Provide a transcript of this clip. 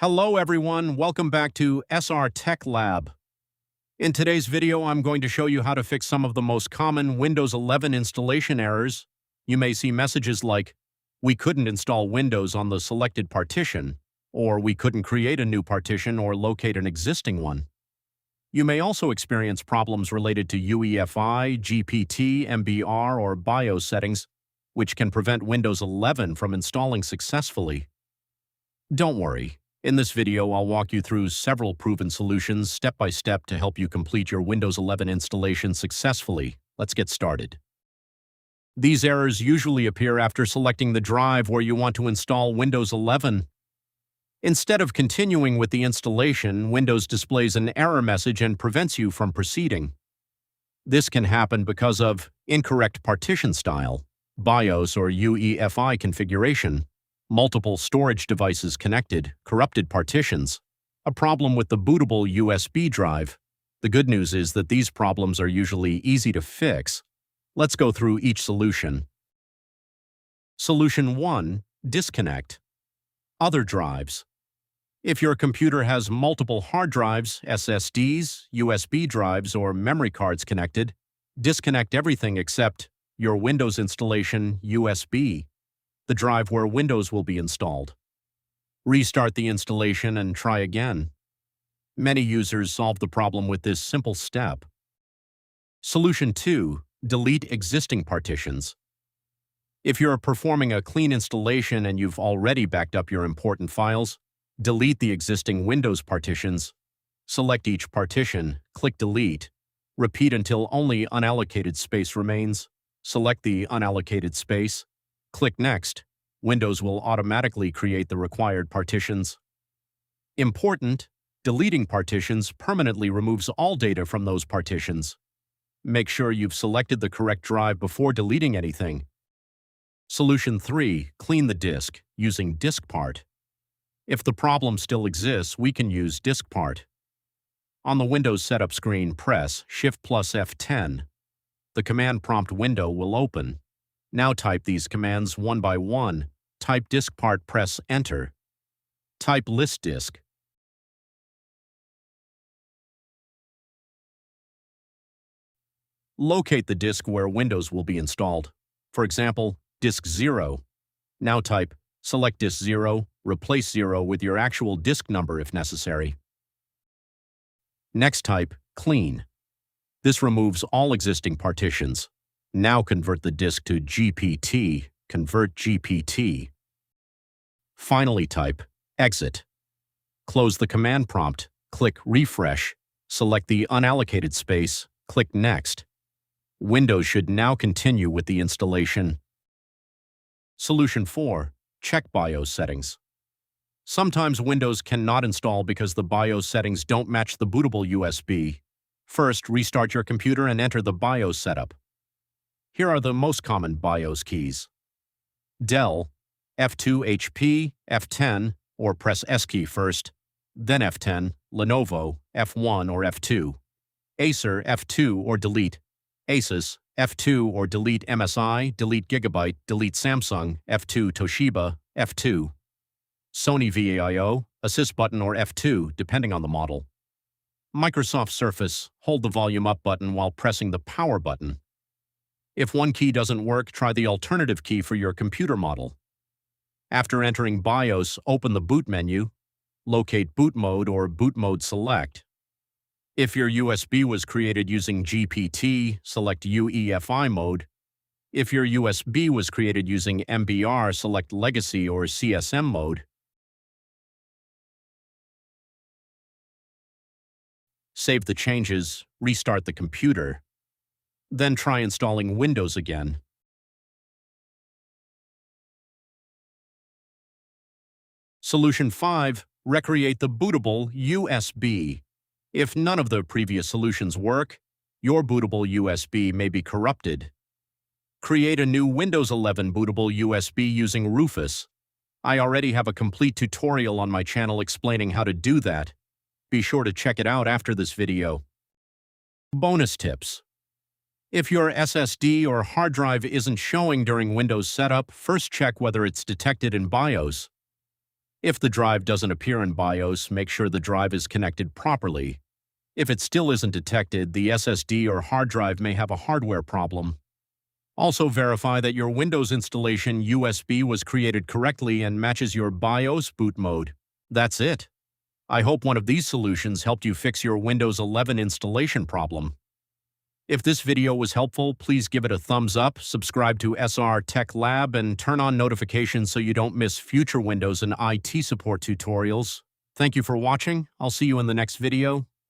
Hello everyone, welcome back to SR Tech Lab. In today's video, I'm going to show you how to fix some of the most common Windows 11 installation errors. You may see messages like, "We couldn't install Windows on the selected partition," or "We couldn't create a new partition or locate an existing one." You may also experience problems related to UEFI, GPT, MBR, or BIOS settings, which can prevent Windows 11 from installing successfully. Don't worry. In this video, I'll walk you through several proven solutions step by step to help you complete your Windows 11 installation successfully. Let's get started. These errors usually appear after selecting the drive where you want to install Windows 11. Instead of continuing with the installation, Windows displays an error message and prevents you from proceeding. This can happen because of incorrect partition style, BIOS or UEFI configuration, multiple storage devices connected, corrupted partitions, a problem with the bootable USB drive. The good news is that these problems are usually easy to fix. Let's go through each solution. Solution 1. Disconnect. Other drives. If your computer has multiple hard drives, SSDs, USB drives, or memory cards connected, disconnect everything except your Windows installation USB, the drive where Windows will be installed. Restart the installation and try again. Many users solve the problem with this simple step. Solution 2. Delete existing partitions. If you're performing a clean installation and you've already backed up your important files, delete the existing Windows partitions. Select each partition, click Delete. Repeat until only unallocated space remains. Select the unallocated space. Click Next. Windows will automatically create the required partitions. Important: deleting partitions permanently removes all data from those partitions. Make sure you've selected the correct drive before deleting anything. Solution 3. Clean the disk using DiskPart. If the problem still exists, we can use DiskPart. On the Windows setup screen, press Shift plus F10. The command prompt window will open. Now type these commands one by one. Type DiskPart, press Enter. Type list disk. Locate the disk where Windows will be installed. For example, disk 0. Now select disk 0, replace 0 with your actual disk number if necessary. Next type clean. This removes all existing partitions. Now convert the disk to GPT, convert GPT. Finally type exit. Close the command prompt, click Refresh, select the unallocated space, click Next. Windows should now continue with the installation. Solution 4. Check BIOS settings. Sometimes Windows cannot install because the BIOS settings don't match the bootable USB. First, restart your computer and enter the BIOS setup. Here are the most common BIOS keys. Dell, F2 HP, F10, or press S key first, then F10, Lenovo, F1 or F2. Acer, F2 or delete. Asus, F2 or delete MSI, delete Gigabyte, delete Samsung, F2 Toshiba, F2. Sony VAIO, assist button or F2, depending on the model. Microsoft Surface, hold the volume up button while pressing the power button. If one key doesn't work, try the alternative key for your computer model. After entering BIOS, open the boot menu, locate boot mode or boot mode select. If your USB was created using GPT, select UEFI mode. If your USB was created using MBR, select Legacy or CSM mode. Save the changes, restart the computer. Then try installing Windows again. Solution 5. Recreate the bootable USB. If none of the previous solutions work, your bootable USB may be corrupted. Create a new Windows 11 bootable USB using Rufus. I already have a complete tutorial on my channel explaining how to do that. Be sure to check it out after this video. Bonus tips. If your SSD or hard drive isn't showing during Windows setup, first check whether it's detected in BIOS. If the drive doesn't appear in BIOS, make sure the drive is connected properly. If it still isn't detected, the SSD or hard drive may have a hardware problem. Also verify that your Windows installation USB was created correctly and matches your BIOS boot mode. That's it. I hope one of these solutions helped you fix your Windows 11 installation problem. If this video was helpful, please give it a thumbs up, subscribe to SR Tech Lab, and turn on notifications so you don't miss future Windows and IT support tutorials. Thank you for watching. I'll see you in the next video.